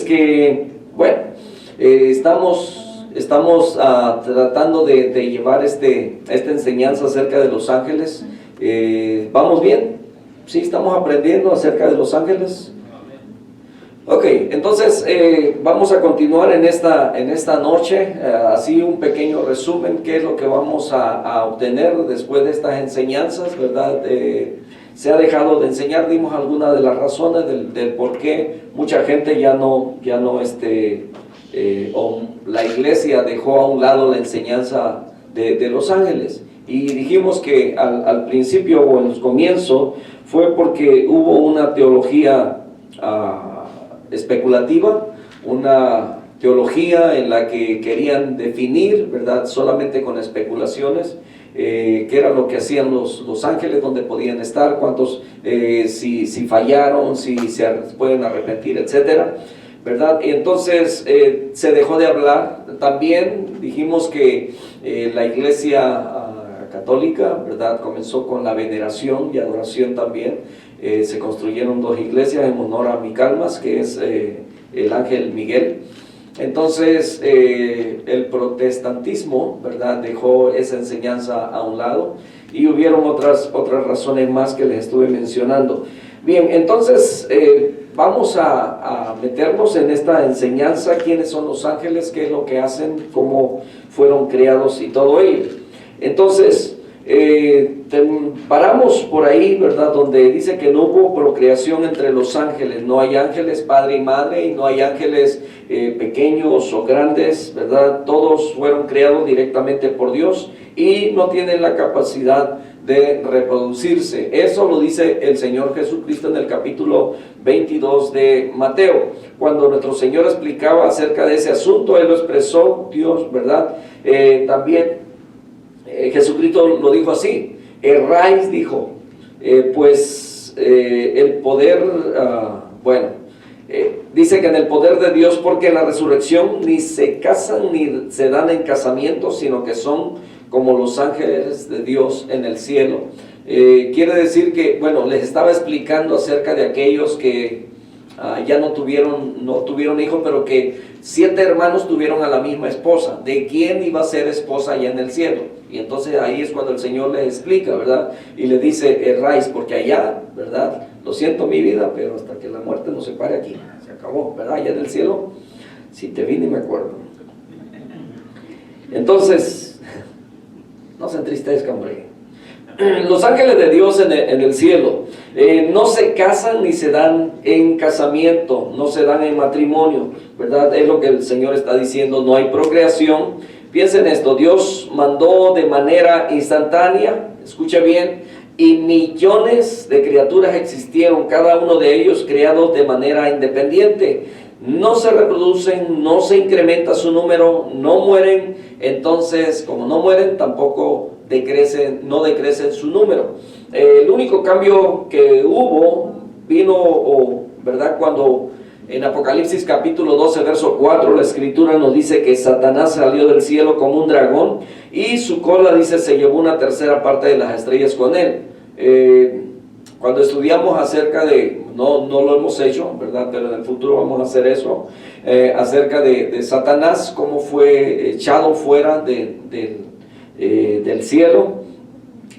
que, bueno, estamos tratando de llevar esta enseñanza acerca de los ángeles. ¿Vamos bien? ¿Sí estamos aprendiendo acerca de los ángeles? Ok, entonces vamos a continuar en esta noche, así un pequeño resumen, qué es lo que vamos a obtener después de estas enseñanzas, ¿verdad? Se ha dejado de enseñar, dimos algunas de las razones del por qué mucha gente o la iglesia dejó a un lado la enseñanza de los ángeles. Y dijimos que al principio o en el comienzo fue porque hubo una teología especulativa, una teología en la que querían definir, ¿verdad?, solamente con especulaciones, qué era lo que hacían los ángeles, dónde podían estar, cuántos, si fallaron, si se pueden arrepentir, etcétera, ¿verdad? Y entonces se dejó de hablar. También dijimos que la iglesia católica, ¿verdad?, comenzó con la veneración y adoración también. Se construyeron 2 iglesias en honor a Micalmas, que es el ángel Miguel. Entonces el protestantismo, ¿verdad?, dejó esa enseñanza a un lado, y hubieron otras razones más que les estuve mencionando. Bien, entonces vamos a meternos en esta enseñanza, quiénes son los ángeles, qué es lo que hacen, cómo fueron creados y todo ello. Entonces paramos por ahí, ¿verdad?, donde dice que no hubo procreación entre los ángeles. No hay ángeles padre y madre, y no hay ángeles pequeños o grandes, ¿verdad? Todos fueron creados directamente por Dios y no tienen la capacidad de reproducirse. Eso lo dice el Señor Jesucristo en el capítulo 22 de Mateo. Cuando nuestro Señor explicaba acerca de ese asunto, Él lo expresó, Dios, ¿verdad? También Jesucristo lo dijo así: erráis, dijo, el poder, dice que en el poder de Dios, porque en la resurrección ni se casan ni se dan en casamiento, sino que son como los ángeles de Dios en el cielo. Quiere decir que, bueno, les estaba explicando acerca de aquellos que ya no tuvieron hijos, pero que 7 hermanos tuvieron a la misma esposa. ¿De quién iba a ser esposa allá en el cielo? Y entonces ahí es cuando el Señor les explica, ¿verdad? Y le dice: erráis, porque allá, ¿verdad? Lo siento mi vida, pero hasta que la muerte nos separe aquí, se acabó, ¿verdad? Allá en el cielo, si te vi ni me acuerdo. Entonces, no se entristezcan, hombre. Los ángeles de Dios en el cielo no se casan ni se dan en casamiento, no se dan en matrimonio, ¿verdad? Es lo que el Señor está diciendo, no hay procreación. Piensen esto: Dios mandó de manera instantánea, escucha bien, y millones de criaturas existieron, cada uno de ellos creados de manera independiente. No se reproducen, no se incrementa su número, no mueren. Entonces, como no mueren, tampoco no decrecen su número. El único cambio que vino, ¿verdad?, cuando en Apocalipsis capítulo 12, verso 4, la escritura nos dice que Satanás salió del cielo como un dragón, y su cola, dice, se llevó 1/3 parte de las estrellas con él. Cuando estudiamos acerca de, no lo hemos hecho, ¿verdad?, pero en el futuro vamos a hacer eso, acerca de Satanás, cómo fue echado fuera del cielo,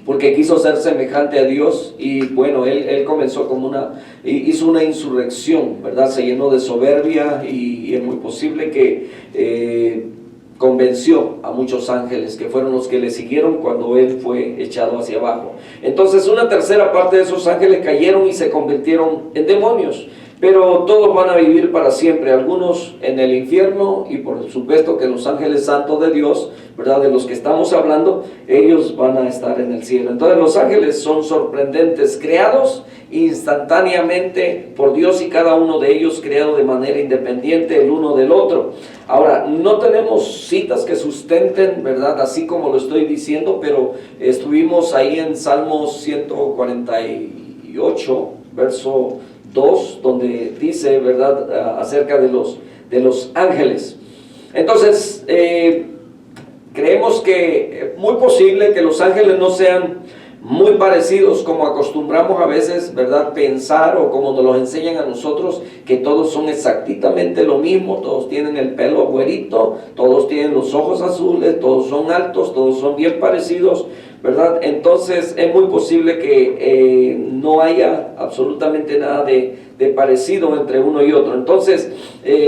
porque quiso ser semejante a Dios. Y bueno, él comenzó hizo una insurrección, ¿verdad? Se llenó de soberbia, y es muy posible que convenció a muchos ángeles, que fueron los que le siguieron cuando él fue echado hacia abajo. Entonces 1/3 parte de esos ángeles cayeron y se convirtieron en demonios. Pero todos van a vivir para siempre, algunos en el infierno, y por supuesto que los ángeles santos de Dios, ¿verdad?, de los que estamos hablando, ellos van a estar en el cielo. Entonces los ángeles son sorprendentes, creados instantáneamente por Dios, y cada uno de ellos creado de manera independiente el uno del otro. Ahora, no tenemos citas que sustenten, ¿verdad?, así como lo estoy diciendo, pero estuvimos ahí en Salmos 148, verso 2, donde dice, ¿verdad?, acerca de los ángeles. Entonces, creemos que es muy posible que los ángeles no sean muy parecidos, como acostumbramos a veces, ¿verdad?, pensar, o como nos lo enseñan a nosotros, que todos son exactamente lo mismo, todos tienen el pelo güerito, todos tienen los ojos azules, todos son altos, todos son bien parecidos, ¿verdad? Entonces es muy posible que no haya absolutamente nada de parecido entre uno y otro. Entonces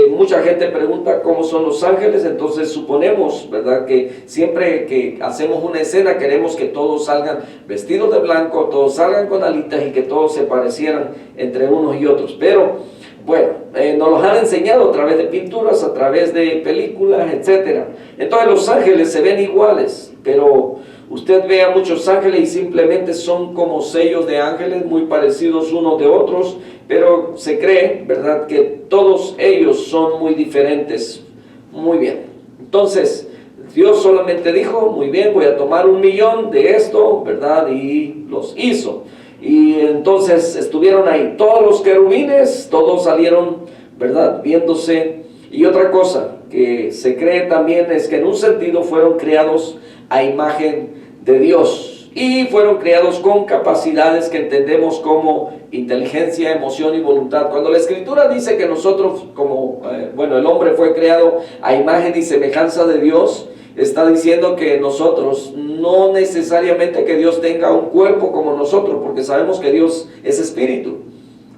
mucha gente pregunta cómo son los ángeles. Entonces suponemos, ¿verdad?, que siempre que hacemos una escena queremos que todos salgan vestidos de blanco, todos salgan con alitas y que todos se parecieran entre unos y otros. Pero bueno, nos los han enseñado a través de pinturas, a través de películas, etc. Entonces los ángeles se ven iguales, pero usted ve a muchos ángeles y simplemente son como sellos de ángeles, muy parecidos unos de otros, pero se cree, ¿verdad?, que todos ellos son muy diferentes. Muy bien. Entonces, Dios solamente dijo, muy bien, voy a tomar 1,000,000 de esto, ¿verdad?, y los hizo. Y entonces estuvieron ahí todos los querubines, todos salieron, ¿verdad?, viéndose. Y otra cosa que se cree también es que en un sentido fueron creados a imagen de Dios, y fueron creados con capacidades que entendemos como inteligencia, emoción y voluntad. Cuando la Escritura dice que nosotros como, el hombre fue creado a imagen y semejanza de Dios, está diciendo que nosotros, no necesariamente que Dios tenga un cuerpo como nosotros, porque sabemos que Dios es espíritu,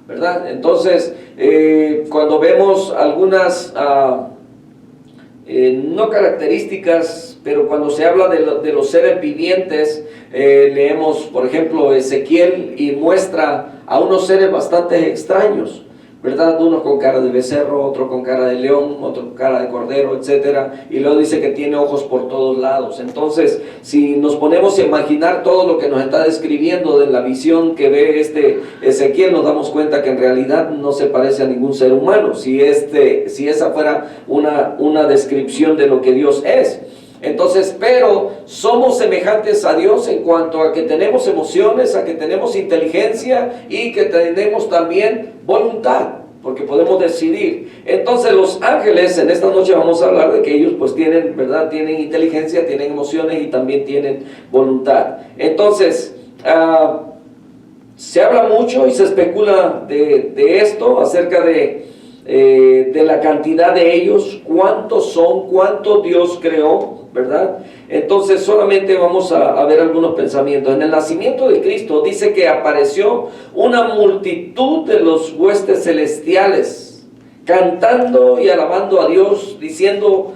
¿verdad? Entonces, cuando vemos algunas no características, pero cuando se habla de los seres vivientes, leemos por ejemplo Ezequiel y muestra a unos seres bastante extraños, ¿verdad? Uno con cara de becerro, otro con cara de león, otro con cara de cordero, etc. Y luego dice que tiene ojos por todos lados. Entonces, si nos ponemos a imaginar todo lo que nos está describiendo de la visión que ve Ezequiel, nos damos cuenta que en realidad no se parece a ningún ser humano, si esa fuera una descripción de lo que Dios es. Entonces, pero somos semejantes a Dios en cuanto a que tenemos emociones, a que tenemos inteligencia y que tenemos también voluntad, porque podemos decidir. Entonces los ángeles, en esta noche vamos a hablar de que ellos pues tienen, ¿verdad?, tienen inteligencia, tienen emociones y también tienen voluntad. Entonces, se habla mucho y se especula de esto, acerca de la cantidad de ellos, cuántos son, cuánto Dios creó, ¿verdad? Entonces solamente vamos a ver algunos pensamientos. En el nacimiento de Cristo dice que apareció una multitud de los huestes celestiales, cantando y alabando a Dios, diciendo,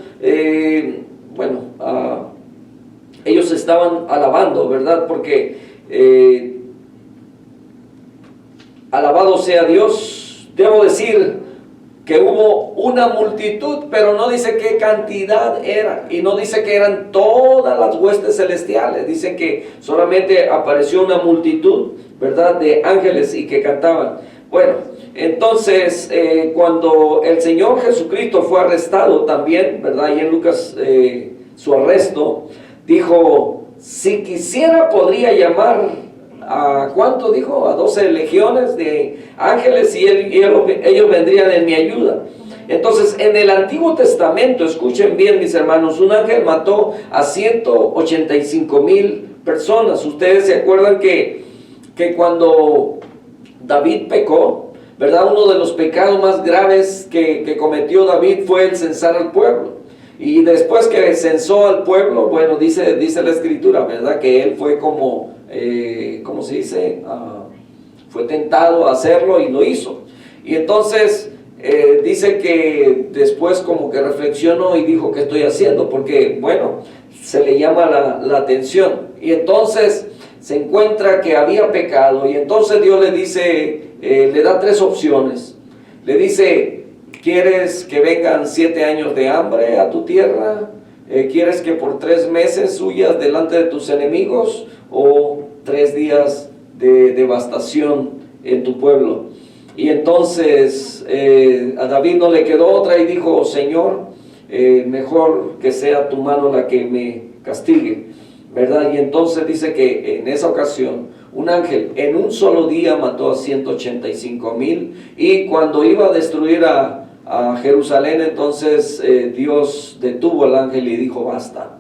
ellos estaban alabando, ¿verdad? Porque alabado sea Dios. Debo decir que hubo una multitud, pero no dice qué cantidad era, y no dice que eran todas las huestes celestiales. Dice que solamente apareció una multitud, ¿verdad?, de ángeles y que cantaban. Bueno, entonces cuando el Señor Jesucristo fue arrestado también, ¿verdad?, y en Lucas su arresto, dijo, si quisiera podría llamar a ¿cuánto dijo? A 12 legiones de ángeles y ellos vendrían en mi ayuda. Entonces, en el Antiguo Testamento, escuchen bien mis hermanos, un ángel mató a 185,000 personas. Ustedes se acuerdan que cuando David pecó, ¿verdad?, uno de los pecados más graves que cometió David fue el censar al pueblo. Y después que censó al pueblo, bueno, dice la Escritura, ¿verdad?, que él fue como ¿cómo se dice? Fue tentado a hacerlo y lo hizo. Y entonces dice que después como que reflexionó y dijo, ¿qué estoy haciendo? Porque, bueno, se le llama la atención. Y entonces se encuentra que había pecado. Y entonces Dios le dice, le da 3 opciones. Le dice, ¿quieres que vengan 7 años de hambre a tu tierra? ¿Quieres que por 3 meses huyas delante de tus enemigos? ¿O 3 días de devastación en tu pueblo? Y entonces a David no le quedó otra y dijo, Señor, mejor que sea tu mano la que me castigue, ¿verdad? Y entonces dice que en esa ocasión un ángel en un solo día mató a 185,000, y cuando iba a destruir a Jerusalén, entonces Dios detuvo al ángel y dijo, basta.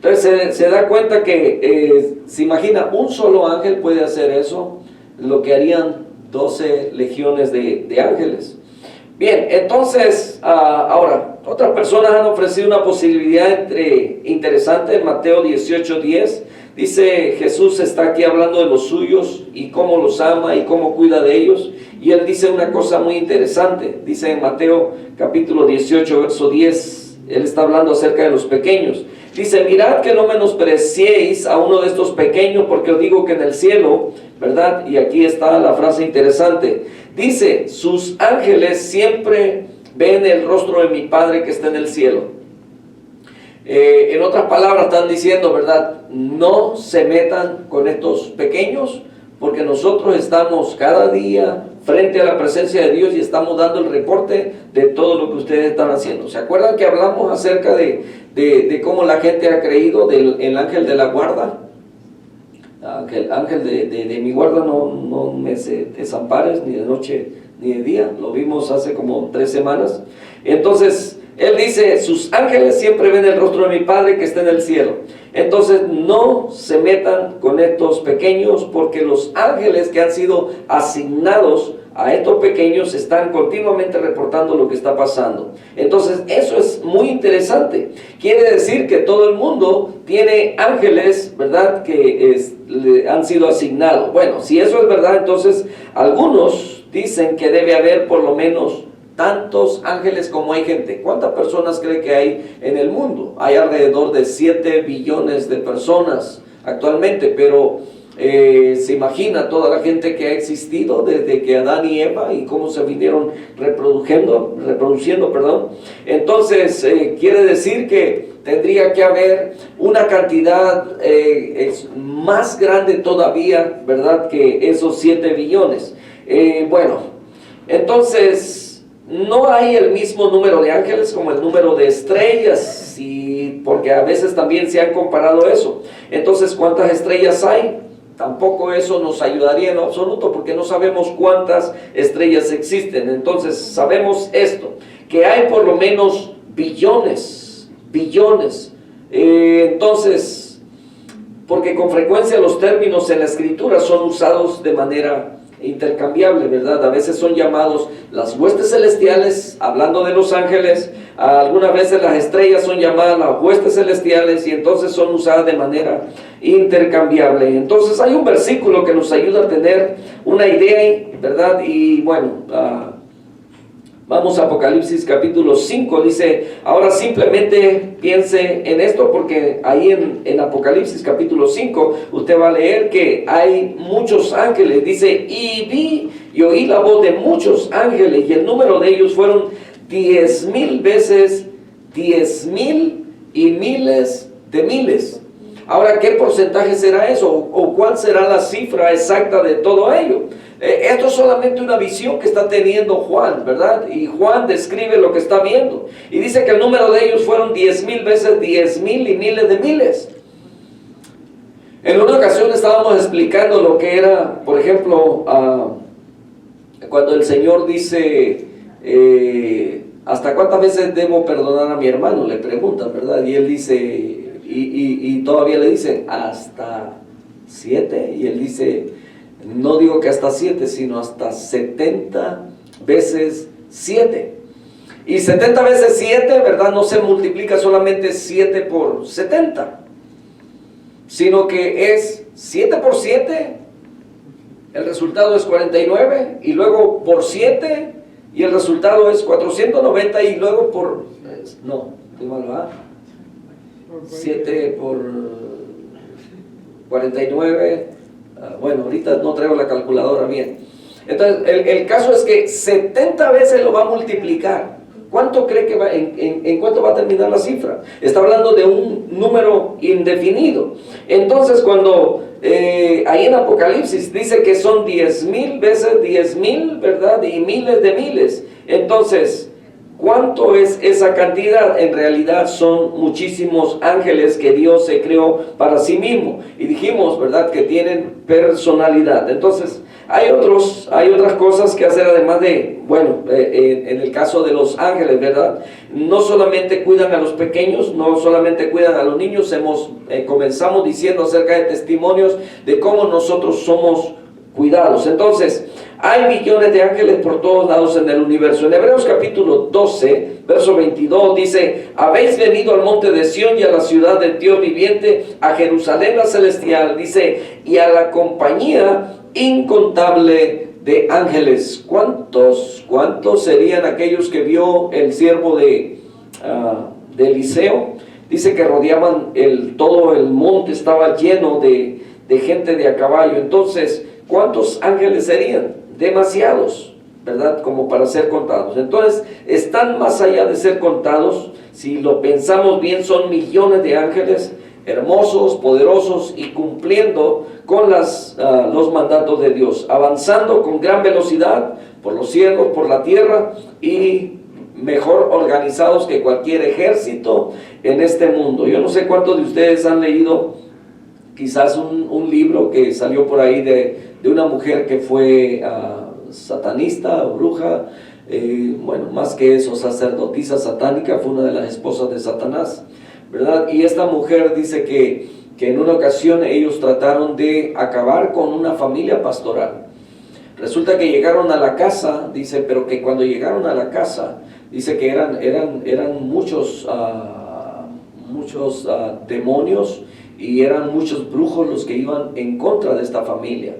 Entonces se da cuenta que, se imagina, un solo ángel puede hacer eso, lo que harían 12 legiones de ángeles. Bien, entonces, ahora, otras personas han ofrecido una posibilidad interesante en Mateo 18:10. Dice, Jesús está aquí hablando de los suyos y cómo los ama y cómo cuida de ellos. Y él dice una cosa muy interesante. Dice en Mateo capítulo 18, verso 10, él está hablando acerca de los pequeños. Dice, mirad que no menospreciéis a uno de estos pequeños, porque os digo que en el cielo, ¿verdad? Y aquí está la frase interesante. Dice, sus ángeles siempre ven el rostro de mi Padre que está en el cielo. En otras palabras están diciendo, ¿verdad? No se metan con estos pequeños, porque nosotros estamos cada día frente a la presencia de Dios y estamos dando el reporte de todo lo que ustedes están haciendo. ¿Se acuerdan que hablamos acerca de cómo la gente ha creído del ángel de la guarda? El ángel de mi guarda no me desampares ni de noche ni de día. Lo vimos hace como 3 semanas. Entonces, él dice, sus ángeles siempre ven el rostro de mi Padre que está en el cielo. Entonces, no se metan con estos pequeños, porque los ángeles que han sido asignados a estos pequeñños están continuamente reportando lo que está pasando. Entonces, eso es muy interesante. Quiere decir que todo el mundo tiene ángeles, ¿verdad?, que le han sido asignados. Bueno, si eso es verdad, entonces algunos dicen que debe haber por lo menos tantos ángeles como hay gente. ¿Cuántas personas cree que hay en el mundo? Hay alrededor de 7 billones de personas actualmente, pero se imagina toda la gente que ha existido desde que Adán y Eva y cómo se vinieron reproduciendo, perdón. Entonces, quiere decir que tendría que haber una cantidad más grande todavía, ¿verdad?, que esos 7 billones. Bueno, entonces, no hay el mismo número de ángeles como el número de estrellas, porque a veces también se han comparado eso. Entonces, ¿cuántas estrellas hay? Tampoco eso nos ayudaría en absoluto, porque no sabemos cuántas estrellas existen. Entonces, sabemos esto, que hay por lo menos billones. Entonces, porque con frecuencia los términos en la Escritura son usados de manera intercambiable, ¿verdad? A veces son llamados las huestes celestiales, hablando de los ángeles. Algunas veces las estrellas son llamadas las huestes celestiales, y entonces son usadas de manera intercambiable. Entonces hay un versículo que nos ayuda a tener una idea, ¿verdad? Y bueno, vamos a Apocalipsis capítulo 5, dice, ahora simplemente piense en esto, porque ahí en Apocalipsis capítulo 5, usted va a leer que hay muchos ángeles, dice, y vi y oí la voz de muchos ángeles, y el número de ellos fueron 10,000 veces 10,000 y miles de miles. Ahora, ¿qué porcentaje será eso? ¿O cuál será la cifra exacta de todo ello? Esto es solamente una visión que está teniendo Juan, ¿verdad? Y Juan describe lo que está viendo. Y dice que el número de ellos fueron 10,000 veces 10,000 y miles de miles. En una ocasión estábamos explicando lo que era, por ejemplo, cuando el Señor dice, ¿hasta cuántas veces debo perdonar a mi hermano? Le preguntan, ¿verdad? Y él dice, y todavía le dicen, hasta 7. Y él dice, no digo que hasta 7, sino hasta 70 veces 7. Y 70 veces 7, ¿verdad?, no se multiplica solamente 7 por 70, sino que es 7 por 7, el resultado es 49, y luego por 7, y el resultado es 490, y luego por, no, estoy mal, ¿verdad? 7 por 49, bueno, ahorita no traigo la calculadora bien. Entonces, el caso es que 70 veces lo va a multiplicar. ¿Cuánto cree que va, en cuánto va a terminar la cifra? Está hablando de un número indefinido. Entonces, cuando ahí en Apocalipsis dice que son 10,000 veces 10,000, ¿verdad?, y miles de miles. Entonces, ¿Cuánto es esa cantidad? En realidad son muchísimos ángeles que Dios se creó para sí mismo. Y dijimos, ¿verdad?, que tienen personalidad. Entonces, hay otras cosas que hacer además de, bueno, en el caso de los ángeles, ¿verdad? No solamente cuidan a los pequeños, no solamente cuidan a los niños. Comenzamos diciendo acerca de testimonios de cómo nosotros somos cuidados. Entonces, hay millones de ángeles por todos lados en el universo. En Hebreos capítulo 12, verso 22 dice: habéis venido al monte de Sión y a la ciudad del Dios viviente, a Jerusalén la celestial, dice, y a la compañía incontable de ángeles. ¿Cuántos serían aquellos que vio el siervo de Eliseo? Dice que rodeaban todo el monte, estaba lleno de gente de a caballo. Entonces, ¿cuántos ángeles serían? Demasiados, ¿verdad?, como para ser contados. Entonces, están más allá de ser contados. Si lo pensamos bien, son millones de ángeles hermosos, poderosos y cumpliendo con los mandatos de Dios, avanzando con gran velocidad por los cielos, por la tierra, y mejor organizados que cualquier ejército en este mundo. Yo no sé cuántos de ustedes han leído quizás un libro que salió por ahí de una mujer que fue satanista o bruja, bueno, más que eso, sacerdotisa satánica, fue una de las esposas de Satanás, ¿verdad? Y esta mujer dice que en una ocasión ellos trataron de acabar con una familia pastoral. Resulta que llegaron a la casa, dice, pero que cuando llegaron a la casa, dice que eran muchos demonios, y eran muchos brujos los que iban en contra de esta familia.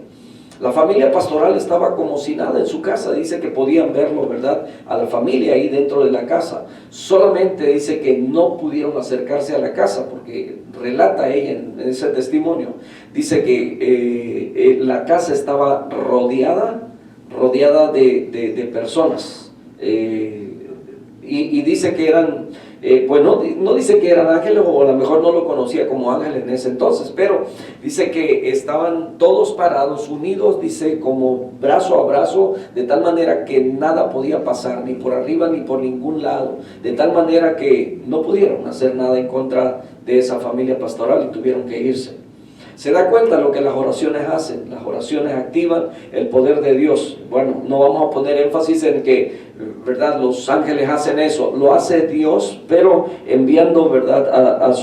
La familia pastoral estaba como si nada en su casa. Dice que podían verlo, ¿verdad?, a la familia ahí dentro de la casa. Solamente dice que no pudieron acercarse a la casa, porque relata ella en ese testimonio. Dice que la casa estaba rodeada de personas. Y dice que eran, pues no dice que eran ángeles, o a lo mejor no lo conocía como ángel en ese entonces, pero dice que estaban todos parados, unidos, dice, como brazo a brazo, de tal manera que nada podía pasar, ni por arriba ni por ningún lado, de tal manera que no pudieron hacer nada en contra de esa familia pastoral y tuvieron que irse. ¿Se da cuenta lo que las oraciones hacen? Las oraciones activan el poder de Dios. Bueno, no vamos a poner énfasis en que, ¿verdad?, los ángeles hacen eso. Lo hace Dios, pero enviando, ¿verdad?,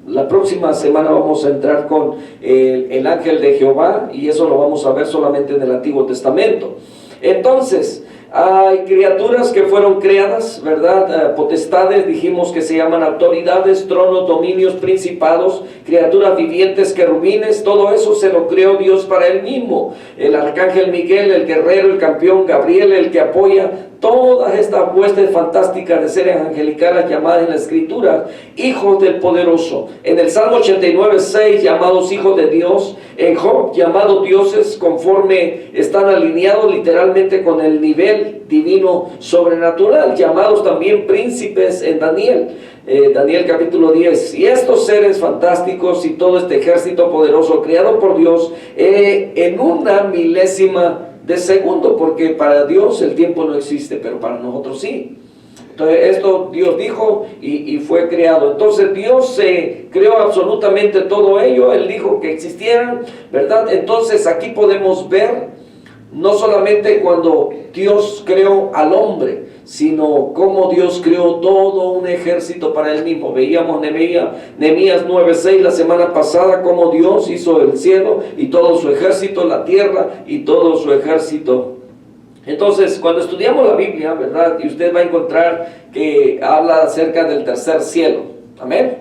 la próxima semana vamos a entrar con el ángel de Jehová, y eso lo vamos a ver solamente en el Antiguo Testamento. Entonces, hay criaturas que fueron creadas, ¿verdad? Potestades, dijimos que se llaman autoridades, tronos, dominios, principados, criaturas vivientes, querubines. Todo eso se lo creó Dios para Él mismo. El arcángel Miguel, el guerrero, el campeón Gabriel, el que apoya todas estas huestes fantásticas de seres angelicales llamadas en la Escritura hijos del Poderoso. En el Salmo 89:6, llamados hijos de Dios. En Job, llamados dioses, conforme están alineados literalmente con el nivel divino sobrenatural, llamados también príncipes en Daniel. Daniel capítulo 10. Y estos seres fantásticos y todo este ejército poderoso creado por Dios en una milésima de segundo, porque para Dios el tiempo no existe, pero para nosotros sí. Entonces esto Dios dijo y fue creado. Entonces Dios se creó absolutamente todo ello. Él dijo que existieran, ¿verdad? Entonces aquí podemos ver no solamente cuando Dios creó al hombre, sino cómo Dios creó todo un ejército para Él mismo. Veíamos Nehemías 9:6 la semana pasada, cómo Dios hizo el cielo y todo su ejército, la tierra y todo su ejército. Entonces, cuando estudiamos la Biblia, ¿verdad?, y usted va a encontrar que habla acerca del tercer cielo. Amén.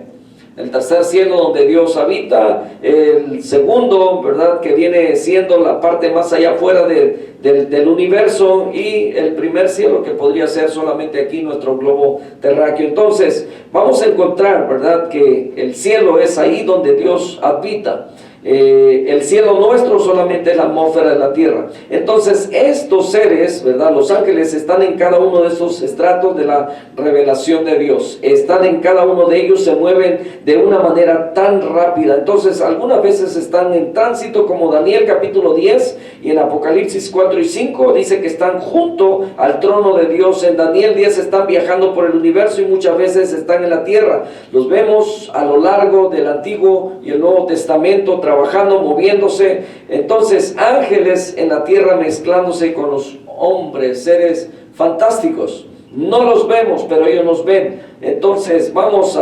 El tercer cielo donde Dios habita, el segundo, ¿verdad?, que viene siendo la parte más allá afuera del universo, y el primer cielo que podría ser solamente aquí nuestro globo terráqueo. Entonces vamos a encontrar, ¿verdad?, que el cielo es ahí donde Dios habita. El cielo nuestro solamente es la atmósfera de la tierra. Entonces estos seres, ¿verdad? Los ángeles están en cada uno de esos estratos de la revelación de Dios. Están en cada uno de ellos, se mueven de una manera tan rápida. Entonces algunas veces están en tránsito, como Daniel capítulo 10, y en Apocalipsis 4 y 5 dice que están junto al trono de Dios. En Daniel 10 están viajando por el universo y muchas veces están en la tierra. Los vemos a lo largo del Antiguo y el Nuevo Testamento trabajando, moviéndose. Entonces ángeles en la tierra mezclándose con los hombres, seres fantásticos. No los vemos, pero ellos nos ven. Entonces vamos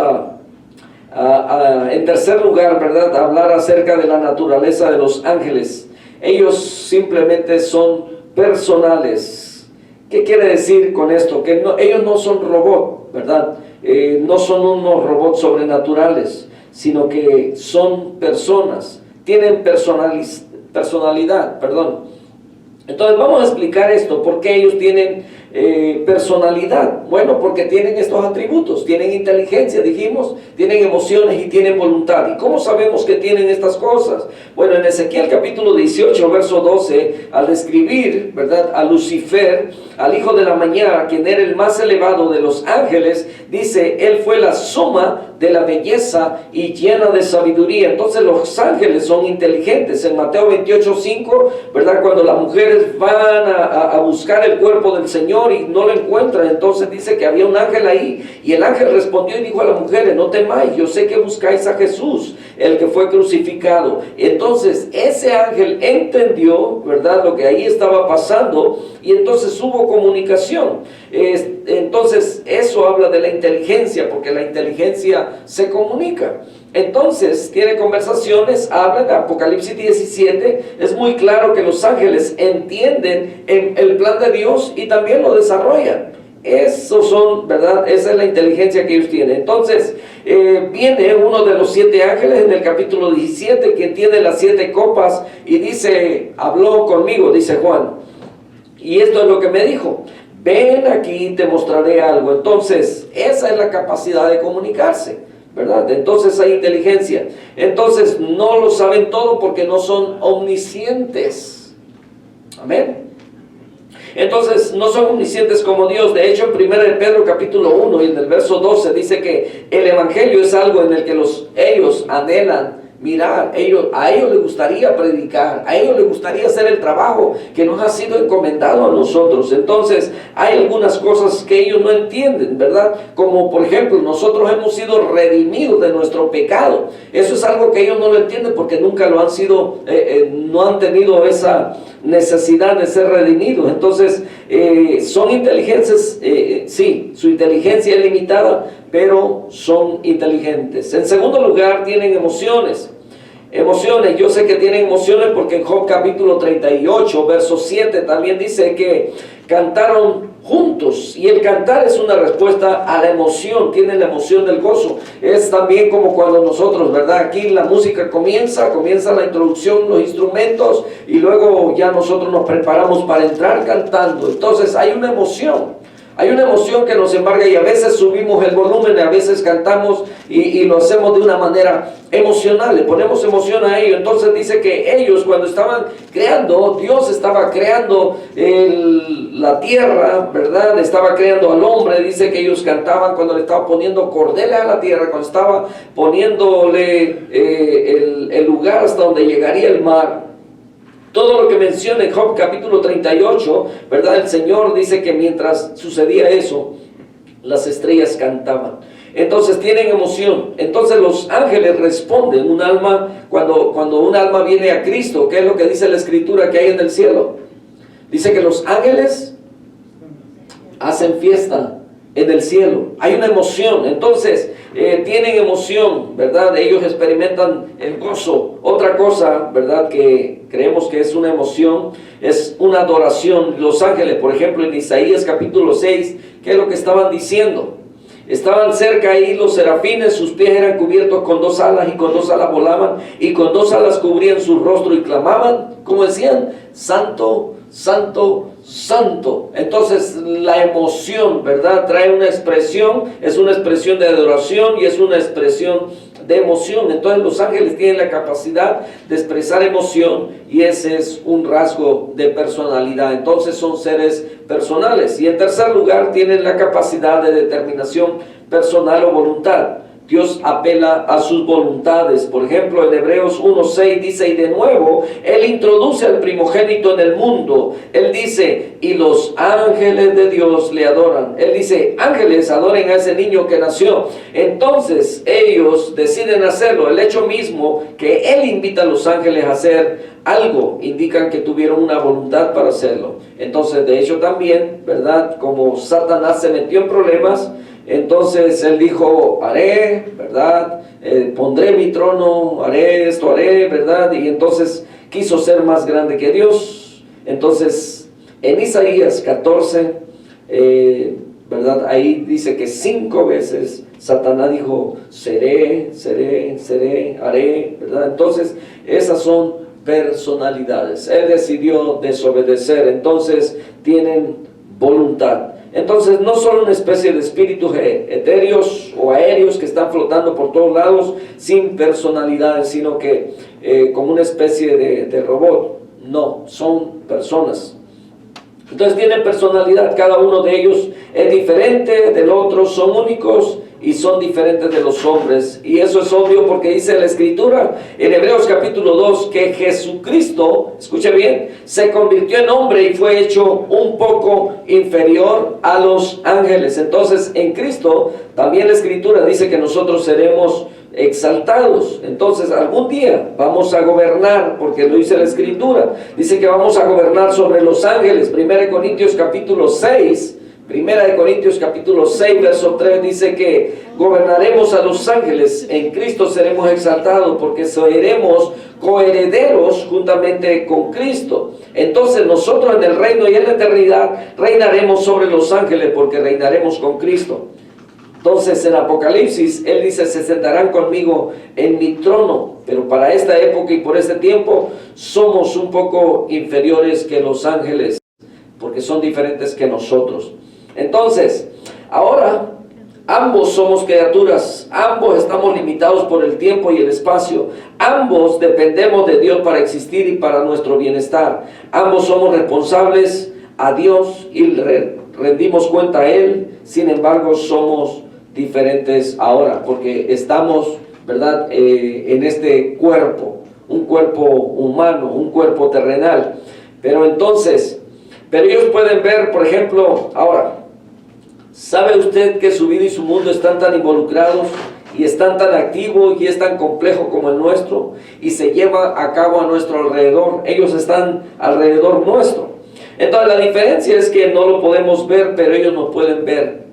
en tercer lugar, ¿verdad?, a hablar acerca de la naturaleza de los ángeles. Ellos simplemente son personales. ¿Qué quiere decir con esto? Que ellos no son robots, ¿verdad? No son unos robots sobrenaturales, sino que son personas, tienen personalidad, perdón. Entonces vamos a explicar esto, ¿por qué ellos tienen personalidad? Bueno, porque tienen estos atributos, tienen inteligencia, dijimos, tienen emociones y tienen voluntad. ¿Y cómo sabemos que tienen estas cosas? Bueno, en Ezequiel capítulo 18, verso 12, al describir, ¿verdad?, a Lucifer, al hijo de la mañana, quien era el más elevado de los ángeles, dice, él fue la suma de la belleza y llena de sabiduría. Entonces los ángeles son inteligentes. En Mateo 28, 5, ¿verdad?, cuando las mujeres van a buscar el cuerpo del Señor y no lo encuentran, entonces dice que había un ángel ahí, y el ángel respondió y dijo a las mujeres, no temáis, yo sé que buscáis a Jesús, el que fue crucificado. Entonces ese ángel entendió, ¿verdad?, lo que ahí estaba pasando, y entonces hubo comunicación. Entonces eso habla de la inteligencia, porque la inteligencia se comunica. Entonces tiene conversaciones, habla de Apocalipsis 17, es muy claro que los ángeles entienden el plan de Dios y también lo desarrollan. Esos son, ¿verdad? Esa es la inteligencia que ellos tienen. Entonces viene uno de los 7 ángeles en el capítulo 17, quien tiene las 7 copas, y dice, habló conmigo, dice Juan, y esto es lo que me dijo, ven aquí y te mostraré algo. Entonces esa es la capacidad de comunicarse, ¿verdad? Entonces hay inteligencia. Entonces no lo saben todo porque no son omniscientes. Amén. Entonces no son omniscientes como Dios. De hecho, en 1 Pedro capítulo 1 y en el verso 12 dice que el evangelio es algo en el que ellos anhelan mirar. A ellos les gustaría predicar, a ellos les gustaría hacer el trabajo que nos ha sido encomendado a nosotros. Entonces hay algunas cosas que ellos no entienden, ¿verdad? Como por ejemplo, nosotros hemos sido redimidos de nuestro pecado. Eso es algo que ellos no lo entienden porque nunca lo han sido, no han tenido esa necesidad de ser redimidos. Entonces son inteligentes, sí, su inteligencia es limitada, pero son inteligentes. En segundo lugar, tienen emociones. Yo sé que tienen emociones porque en Job capítulo 38, verso 7 también dice que cantaron juntos, y el cantar es una respuesta a la emoción, tienen la emoción del gozo. Es también como cuando nosotros, ¿verdad?, aquí la música comienza la introducción, los instrumentos, y luego ya nosotros nos preparamos para entrar cantando. Entonces hay una emoción. Hay una emoción que nos embarga, y a veces subimos el volumen, a veces cantamos y lo hacemos de una manera emocional, le ponemos emoción a ello. Entonces dice que ellos, cuando estaban creando, Dios estaba creando la tierra, ¿verdad? Estaba creando al hombre. Dice que ellos cantaban cuando le estaba poniendo cordeles a la tierra, cuando estaba poniéndole el lugar hasta donde llegaría el mar. Todo lo que menciona en Job capítulo 38, ¿verdad? El Señor dice que mientras sucedía eso, las estrellas cantaban. Entonces tienen emoción. Entonces los ángeles responden. Un alma, cuando un alma viene a Cristo, ¿qué es lo que dice la Escritura que hay en el cielo? Dice que los ángeles hacen fiesta en el cielo. Hay una emoción. Entonces tienen emoción, ¿verdad? Ellos experimentan el gozo. Otra cosa, ¿verdad?, que creemos que es una emoción, es una adoración. Los ángeles, por ejemplo, en Isaías capítulo 6, ¿qué es lo que estaban diciendo? Estaban cerca ahí los serafines, sus pies eran cubiertos con 2 alas, y con 2 alas volaban, y con 2 alas cubrían su rostro y clamaban, como decían, santo, santo, santo. Entonces la emoción, ¿verdad?, trae una expresión, es una expresión de adoración y es una expresión de emoción. Entonces los ángeles tienen la capacidad de expresar emoción y ese es un rasgo de personalidad. Entonces son seres personales. Y en tercer lugar, tienen la capacidad de determinación personal o voluntad. Dios apela a sus voluntades. Por ejemplo, en Hebreos 1:6 dice, y de nuevo, Él introduce al primogénito en el mundo. Él dice, y los ángeles de Dios le adoran. Él dice, ángeles adoren a ese niño que nació. Entonces, ellos deciden hacerlo. El hecho mismo que Él invita a los ángeles a hacer algo, indican que tuvieron una voluntad para hacerlo. Entonces, de hecho también, ¿verdad? Como Satanás se metió en problemas, entonces él dijo, haré, ¿verdad? Pondré mi trono, haré esto, haré, ¿verdad? Y entonces quiso ser más grande que Dios. Entonces, en Isaías 14, ¿verdad? Ahí dice que 5 veces Satanás dijo, seré, haré, ¿verdad? Entonces, esas son personalidades. Él decidió desobedecer, entonces tienen voluntad. Entonces no son una especie de espíritus etéreos o aéreos que están flotando por todos lados sin personalidad, sino que como una especie de robot. No, son personas. Entonces tienen personalidad, cada uno de ellos es diferente del otro, son únicos y son diferentes de los hombres. Y eso es obvio porque dice la Escritura en Hebreos capítulo 2 que Jesucristo, escuche bien, se convirtió en hombre y fue hecho un poco inferior a los ángeles. Entonces en Cristo también la Escritura dice que nosotros seremos exaltados. Entonces algún día vamos a gobernar, porque lo dice la Escritura, dice que vamos a gobernar sobre los ángeles. 1 Corintios capítulo 6, verso 3 dice que gobernaremos a los ángeles, en Cristo seremos exaltados porque seremos coherederos juntamente con Cristo. Entonces nosotros en el reino y en la eternidad reinaremos sobre los ángeles porque reinaremos con Cristo. Entonces en Apocalipsis Él dice, se sentarán conmigo en mi trono, pero para esta época y por este tiempo somos un poco inferiores que los ángeles, porque son diferentes que nosotros. Entonces, ahora ambos somos criaturas, ambos estamos limitados por el tiempo y el espacio, ambos dependemos de Dios para existir y para nuestro bienestar, ambos somos responsables a Dios y rendimos cuenta a Él. Sin embargo, somos diferentes ahora porque estamos, ¿verdad?, en este cuerpo, un cuerpo humano, un cuerpo terrenal. Pero entonces, ellos pueden ver, por ejemplo, ahora, ¿sabe usted que su vida y su mundo están tan involucrados y están tan activos y es tan complejo como el nuestro y se lleva a cabo a nuestro alrededor? Ellos están alrededor nuestro. Entonces la diferencia es que no lo podemos ver, pero ellos nos pueden ver,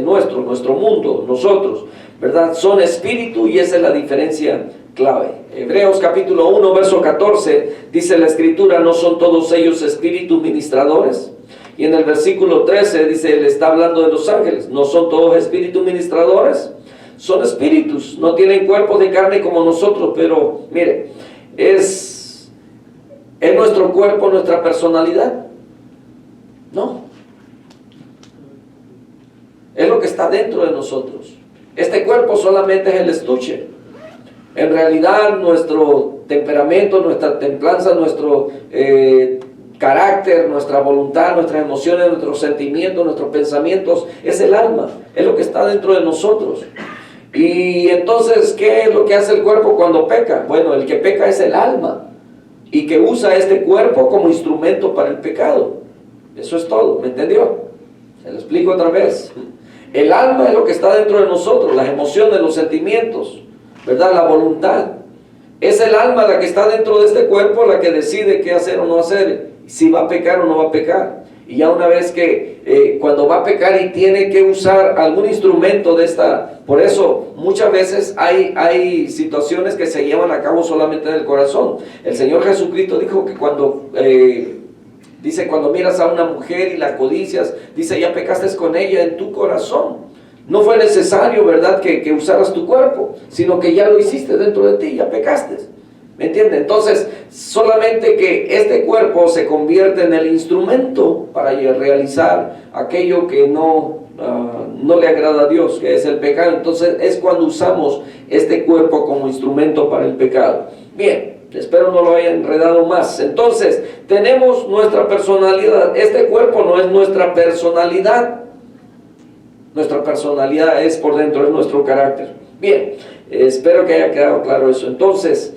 nuestro mundo, nosotros, ¿verdad? Son espíritu y esa es la diferencia clave. Hebreos capítulo 1, verso 14, dice la Escritura, ¿no son todos ellos espíritus ministradores? Y en el versículo 13 dice, él está hablando de los ángeles, ¿no son todos espíritus ministradores? Son espíritus, no tienen cuerpos de carne como nosotros, pero mire, ¿es nuestro cuerpo nuestra personalidad? No. Es lo que está dentro de nosotros. Este cuerpo solamente es el estuche. En realidad nuestro temperamento, nuestra templanza, nuestro carácter, nuestra voluntad, nuestras emociones, nuestros sentimientos, nuestros pensamientos, es el alma, es lo que está dentro de nosotros. Y entonces, ¿qué es lo que hace el cuerpo cuando peca? Bueno, el que peca es el alma y que usa este cuerpo como instrumento para el pecado. Eso es todo, ¿me entendió? Se lo explico otra vez. El alma es lo que está dentro de nosotros, las emociones, los sentimientos, ¿verdad? La voluntad. Es el alma la que está dentro de este cuerpo la que decide qué hacer o no hacer, si va a pecar o no va a pecar. Y ya una vez que cuando va a pecar y tiene que usar algún instrumento de esta, por eso muchas veces hay situaciones que se llevan a cabo solamente en el corazón. El Señor Jesucristo dijo que cuando miras a una mujer y la codicias, dice, ya pecaste con ella en tu corazón. No fue necesario, ¿verdad?, que usaras tu cuerpo, sino que ya lo hiciste dentro de ti, ya pecaste. ¿Me entiende? Entonces, solamente que este cuerpo se convierte en el instrumento para realizar aquello que no no le agrada a Dios, que es el pecado. Entonces es cuando usamos este cuerpo como instrumento para el pecado. Bien, espero no lo haya enredado más. Entonces tenemos nuestra personalidad. Este cuerpo no es nuestra personalidad. Nuestra personalidad es por dentro, es nuestro carácter. Bien, espero que haya quedado claro eso. Entonces,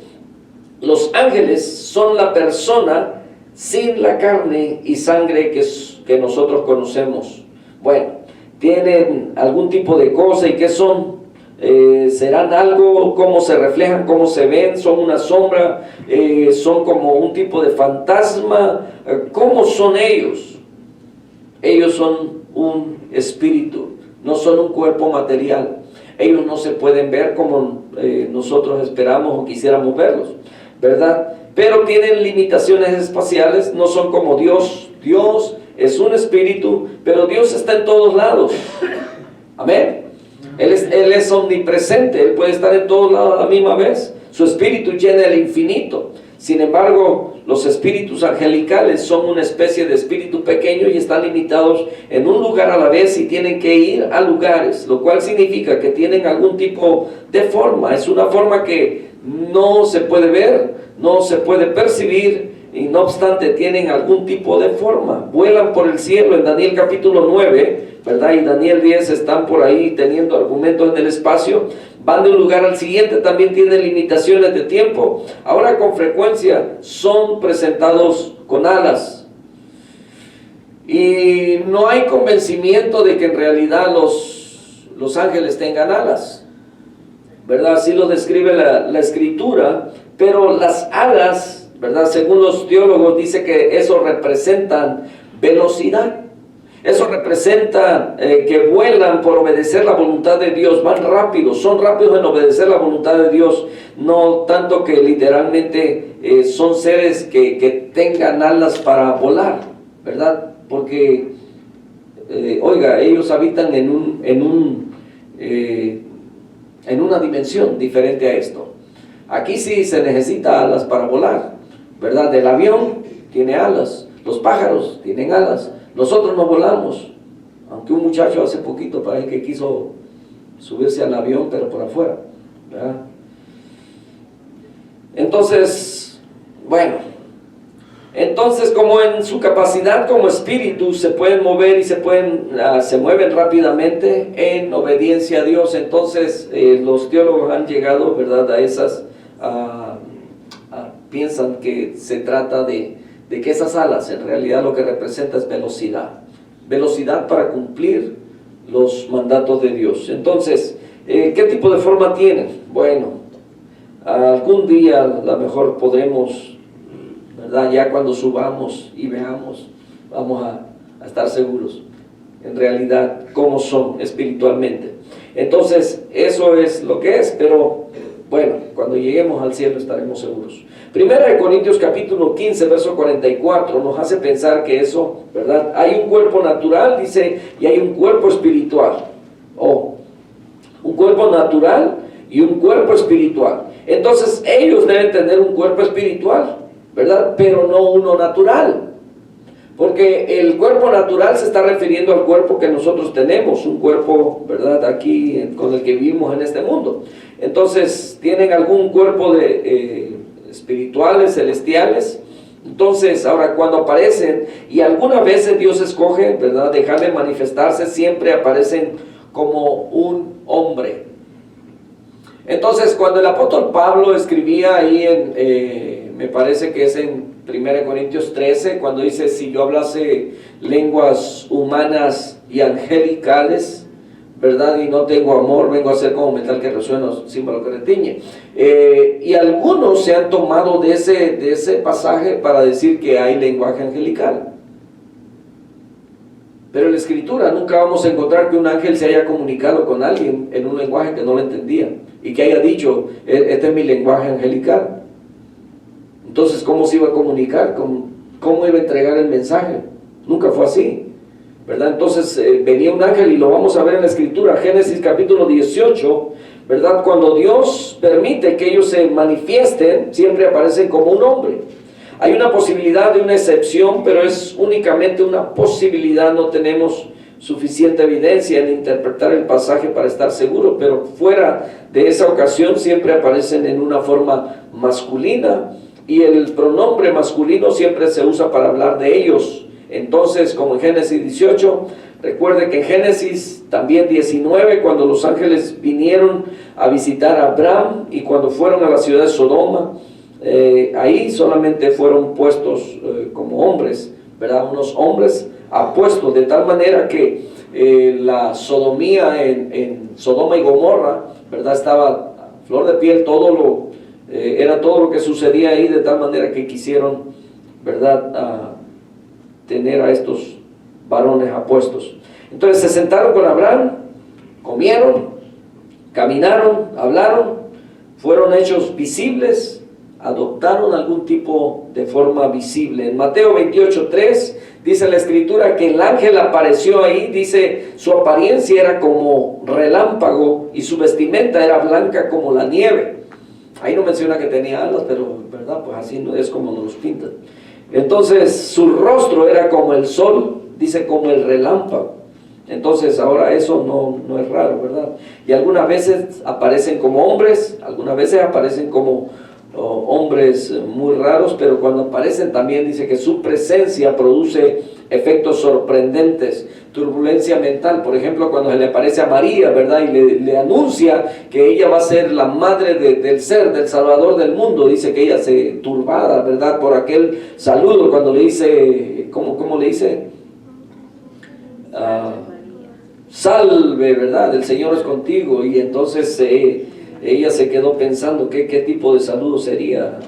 los ángeles son la persona sin la carne y sangre que nosotros conocemos. Bueno, tienen algún tipo de cosa. ¿Y qué son? ¿Serán algo? ¿Cómo se reflejan? ¿Cómo se ven? ¿Son una sombra? ¿Son como un tipo de fantasma? ¿Cómo son ellos? Ellos son un espíritu, no son un cuerpo material. Ellos no se pueden ver como nosotros esperamos o quisiéramos verlos, ¿verdad? Pero tienen limitaciones espaciales, no son como Dios. Dios es un espíritu, pero Dios está en todos lados. Amén. Él es omnipresente, Él puede estar en todos lados a la misma vez. Su espíritu llena el infinito. Sin embargo, los espíritus angelicales son una especie de espíritu pequeño y están limitados en un lugar a la vez y tienen que ir a lugares, lo cual significa que tienen algún tipo de forma. Es una forma que no se puede ver, no se puede percibir, y no obstante tienen algún tipo de forma. Vuelan por el cielo. En Daniel capítulo 9, ¿verdad? Y Daniel 10 están por ahí teniendo argumentos en el espacio. Van de un lugar al siguiente, también tienen limitaciones de tiempo. Ahora, con frecuencia son presentados con alas. Y no hay convencimiento de que en realidad los ángeles tengan alas, ¿verdad? Así lo describe la Escritura. Pero las alas, ¿verdad? Según los teólogos, dice que eso representan velocidad. Eso representa que vuelan por obedecer la voluntad de Dios, van rápidos, son rápidos en obedecer la voluntad de Dios, no tanto que literalmente son seres que tengan alas para volar, ¿verdad? Porque, oiga, ellos habitan en una dimensión diferente a esto. Aquí sí se necesita alas para volar, ¿verdad? El avión tiene alas, los pájaros tienen alas. Nosotros no volamos, aunque un muchacho hace poquito parece que quiso subirse al avión, pero por afuera, ¿verdad? Entonces, bueno, como en su capacidad como espíritu se pueden mover y se mueven rápidamente en obediencia a Dios. Entonces los teólogos han llegado, ¿verdad?, a esas, piensan que se trata de que esas alas en realidad lo que representa es velocidad para cumplir los mandatos de Dios. Entonces, ¿qué tipo de forma tienen? Bueno, algún día a lo mejor podremos, ¿verdad?, ya cuando subamos y veamos, vamos a estar seguros en realidad cómo son espiritualmente. Entonces, eso es lo que es, pero bueno, cuando lleguemos al cielo estaremos seguros. Primera de Corintios capítulo 15, verso 44, nos hace pensar que eso, ¿verdad? Hay un cuerpo natural, dice, y hay un cuerpo espiritual. Un cuerpo natural y un cuerpo espiritual. Entonces, ellos deben tener un cuerpo espiritual, ¿verdad? Pero no uno natural. Porque el cuerpo natural se está refiriendo al cuerpo que nosotros tenemos, un cuerpo, ¿verdad?, aquí con el que vivimos en este mundo. Entonces, tienen algún cuerpo de espirituales, celestiales. Entonces, ahora cuando aparecen, y algunas veces Dios escoge, ¿verdad?, dejar de manifestarse, siempre aparecen como un hombre. Entonces, cuando el apóstol Pablo escribía ahí me parece que es en 1 Corintios 13, cuando dice, si yo hablase lenguas humanas y angelicales, ¿verdad?, y no tengo amor, vengo a ser como metal que resuena, símbolo que retiñe. Y algunos se han tomado de ese pasaje para decir que hay lenguaje angelical. Pero en la Escritura nunca vamos a encontrar que un ángel se haya comunicado con alguien en un lenguaje que no lo entendía y que haya dicho, este es mi lenguaje angelical. Entonces, ¿cómo se iba a comunicar? ¿Cómo iba a entregar el mensaje? Nunca fue así, ¿verdad? Entonces venía un ángel, y lo vamos a ver en la Escritura, Génesis capítulo 18, ¿verdad? Cuando Dios permite que ellos se manifiesten, siempre aparecen como un hombre. Hay una posibilidad de una excepción, pero es únicamente una posibilidad, no tenemos suficiente evidencia en interpretar el pasaje para estar seguro, pero fuera de esa ocasión siempre aparecen en una forma masculina, y el pronombre masculino siempre se usa para hablar de ellos. Entonces, como en Génesis 18, recuerde que en Génesis también 19, cuando los ángeles vinieron a visitar a Abraham y cuando fueron a la ciudad de Sodoma, ahí solamente fueron puestos como hombres, ¿verdad? Unos hombres apuestos, de tal manera que la sodomía en Sodoma y Gomorra, ¿verdad? Estaba a flor de piel, era todo lo que sucedía ahí, de tal manera que quisieron, ¿verdad?, tener a estos varones apuestos. Entonces se sentaron con Abraham, comieron, caminaron, hablaron, fueron hechos visibles, adoptaron algún tipo de forma visible. En Mateo 28:3 dice la escritura que el ángel apareció ahí, dice su apariencia era como relámpago y su vestimenta era blanca como la nieve. Ahí no menciona que tenía alas, pero verdad, pues así no es como nos los pintan. Entonces su rostro era como el sol, dice como el relámpago. Entonces ahora eso no es raro, ¿verdad? Y algunas veces aparecen como hombres, algunas veces aparecen como hombres muy raros, pero cuando aparecen también dice que su presencia produce efectos sorprendentes, turbulencia mental. Por ejemplo, cuando se le aparece a María, ¿verdad? Y le anuncia que ella va a ser la madre del Salvador del mundo. Dice que ella se turbada, ¿verdad? Por aquel saludo, cuando le dice, ¿cómo le dice? Salve, ¿verdad? El Señor es contigo. Y entonces ella se quedó pensando qué tipo de saludo sería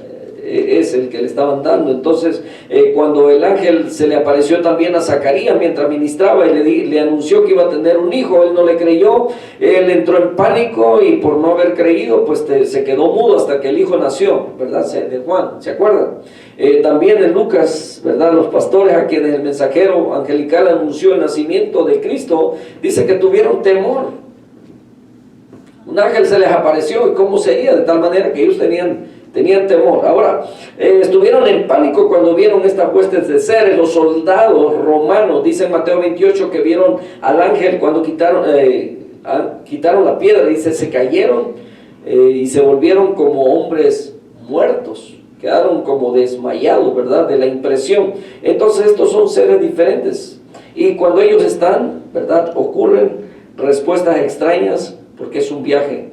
es el que le estaban dando. Entonces cuando el ángel se le apareció también a Zacarías mientras ministraba y le anunció que iba a tener un hijo, él no le creyó, él entró en pánico y por no haber creído pues se quedó mudo hasta que el hijo nació, ¿verdad? De Juan, ¿se acuerdan? También en Lucas, ¿verdad? Los pastores a quienes el mensajero angelical anunció el nacimiento de Cristo, dice que tuvieron temor. Un ángel se les apareció, y cómo sería, de tal manera que ellos tenían temor. Ahora, estuvieron en pánico cuando vieron estas huestes de seres. Los soldados romanos, dice en Mateo 28, que vieron al ángel cuando quitaron la piedra, dice, se cayeron y se volvieron como hombres muertos, quedaron como desmayados, ¿verdad?, de la impresión. Entonces estos son seres diferentes, y cuando ellos están, ¿verdad?, ocurren respuestas extrañas, porque es un viaje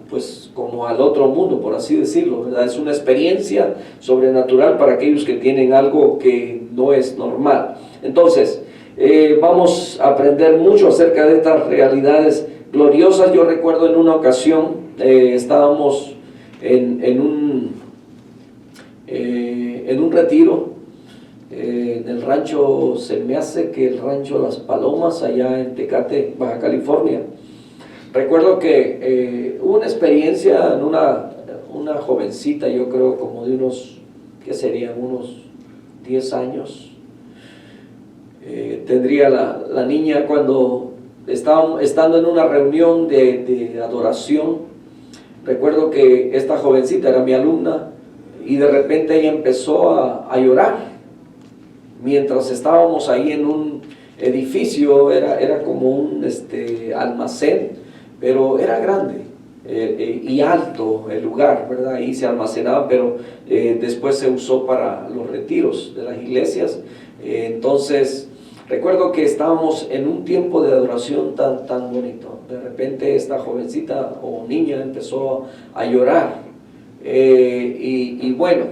pues como al otro mundo, por así decirlo, ¿verdad? Es una experiencia sobrenatural para aquellos que tienen algo que no es normal. Entonces vamos a aprender mucho acerca de estas realidades gloriosas. Yo recuerdo en una ocasión estábamos en un retiro en el rancho, se me hace que el rancho Las Palomas, allá en Tecate, Baja California. Recuerdo que hubo una experiencia en una jovencita, yo creo como de unos, ¿qué serían? Unos 10 años. Tendría la niña cuando estando en una reunión de adoración. Recuerdo que esta jovencita era mi alumna y de repente ella empezó a llorar. Mientras estábamos ahí en un edificio, era como un almacén, pero era grande y alto el lugar, ¿verdad? Ahí se almacenaba, pero después se usó para los retiros de las iglesias. Entonces, recuerdo que estábamos en un tiempo de adoración tan bonito. De repente esta jovencita o niña empezó a llorar. Y bueno,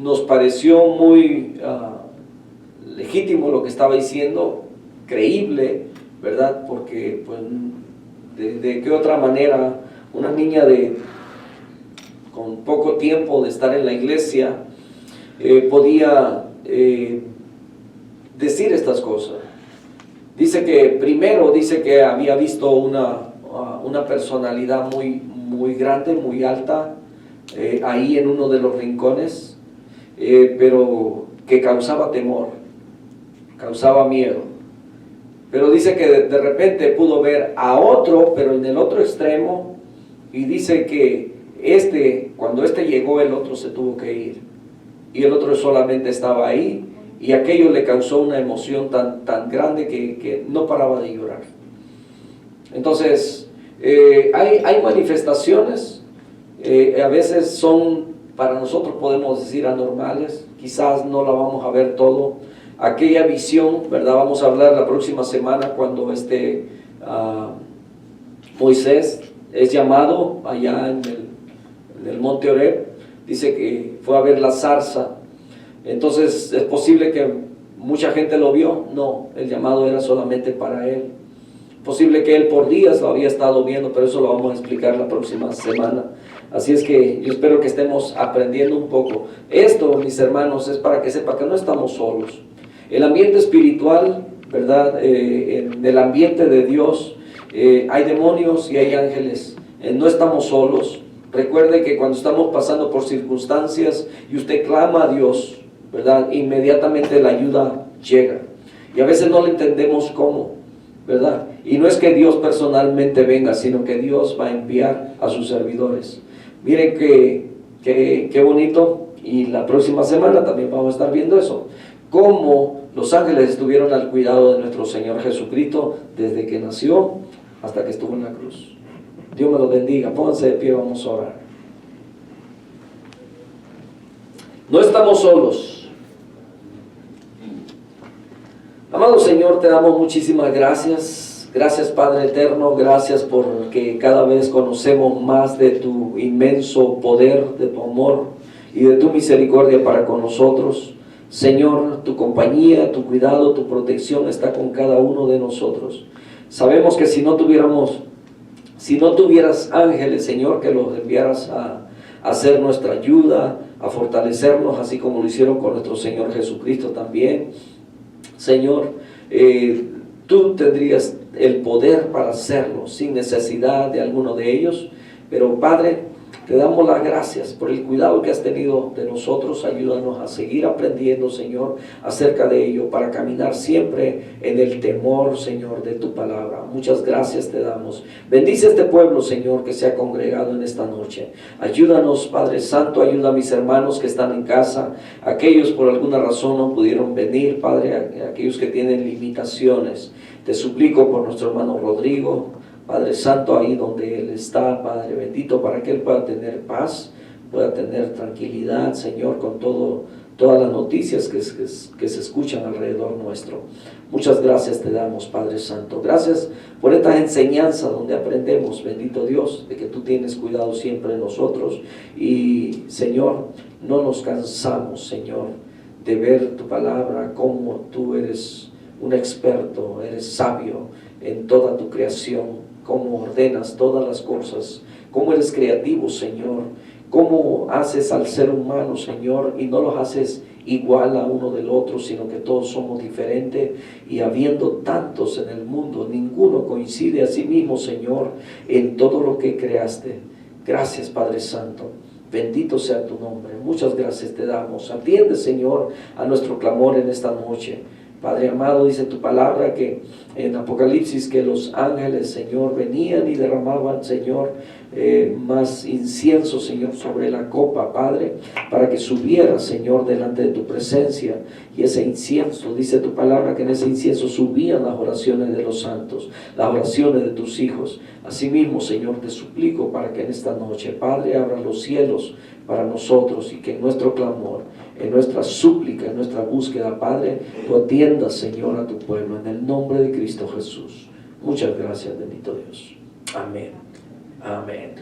nos pareció muy legítimo lo que estaba diciendo, creíble, ¿verdad? Porque pues de qué otra manera una niña con poco tiempo de estar en la iglesia podía decir estas cosas. Dice que había visto una personalidad muy grande, muy alta, ahí en uno de los rincones, pero que causaba temor, causaba miedo. Pero dice que de repente pudo ver a otro, pero en el otro extremo, y dice que cuando llegó, el otro se tuvo que ir, y el otro solamente estaba ahí, y aquello le causó una emoción tan grande que no paraba de llorar. Entonces, hay manifestaciones, a veces son, para nosotros podemos decir anormales, quizás no la vamos a ver todo. Aquella visión, ¿verdad? Vamos a hablar la próxima semana cuando Moisés es llamado allá en el monte Horeb, dice que fue a ver la zarza. Entonces, ¿es posible que mucha gente lo vio? No, el llamado era solamente para él. Posible que él por días lo había estado viendo, pero eso lo vamos a explicar la próxima semana. Así es que yo espero que estemos aprendiendo un poco. Esto, mis hermanos, es para que sepa que no estamos solos. El ambiente espiritual, ¿verdad? En el ambiente de Dios hay demonios y hay ángeles. No estamos solos. Recuerde que cuando estamos pasando por circunstancias y usted clama a Dios, ¿verdad? Inmediatamente la ayuda llega. Y a veces no le entendemos cómo, ¿verdad? Y no es que Dios personalmente venga, sino que Dios va a enviar a sus servidores. Miren qué bonito, y la próxima semana también vamos a estar viendo eso, cómo los ángeles estuvieron al cuidado de nuestro Señor Jesucristo desde que nació hasta que estuvo en la cruz. Dios me lo bendiga. Pónganse de pie, vamos a orar. No estamos solos. Amado Señor, te damos muchísimas gracias. Gracias, Padre eterno. Gracias porque cada vez conocemos más de tu inmenso poder, de tu amor y de tu misericordia para con nosotros. Señor, tu compañía, tu cuidado, tu protección está con cada uno de nosotros. Sabemos que si no tuvieras ángeles, Señor, que los enviaras a hacer nuestra ayuda, a fortalecernos, así como lo hicieron con nuestro Señor Jesucristo también, Señor, tú tendrías el poder para hacerlo sin necesidad de alguno de ellos. Pero Padre, te damos las gracias por el cuidado que has tenido de nosotros. Ayúdanos a seguir aprendiendo, Señor, acerca de ello, para caminar siempre en el temor, Señor, de tu palabra. Muchas gracias te damos. Bendice este pueblo, Señor, que se ha congregado en esta noche. Ayúdanos, Padre Santo, ayuda a mis hermanos que están en casa, aquellos por alguna razón no pudieron venir, Padre, aquellos que tienen limitaciones. Te suplico por nuestro hermano Rodrigo, Padre Santo, ahí donde él está, Padre bendito, para que él pueda tener paz, pueda tener tranquilidad, Señor, con todas las noticias que se escuchan alrededor nuestro. Muchas gracias te damos, Padre Santo. Gracias por esta enseñanza donde aprendemos, bendito Dios, de que tú tienes cuidado siempre de nosotros. Y, Señor, no nos cansamos, Señor, de ver tu palabra, como tú eres un experto, eres sabio en toda tu creación, cómo ordenas todas las cosas, cómo eres creativo, Señor, cómo haces al ser humano, Señor, y no los haces igual a uno del otro, sino que todos somos diferentes, y habiendo tantos en el mundo, ninguno coincide a sí mismo, Señor, en todo lo que creaste. Gracias, Padre Santo. Bendito sea tu nombre. Muchas gracias te damos. Atiende, Señor, a nuestro clamor en esta noche. Padre amado, dice tu palabra que en Apocalipsis que los ángeles, Señor, venían y derramaban, Señor, más incienso, Señor, sobre la copa, Padre, para que subiera, Señor, delante de tu presencia. Y ese incienso, dice tu palabra, que en ese incienso subían las oraciones de los santos, las oraciones de tus hijos. Asimismo, Señor, te suplico para que en esta noche, Padre, abra los cielos para nosotros, y que en nuestro clamor, en nuestra súplica, en nuestra búsqueda, Padre, tú atiendas, Señor, a tu pueblo, en el nombre de Cristo Jesús. Muchas gracias, bendito Dios. Amén. Amén.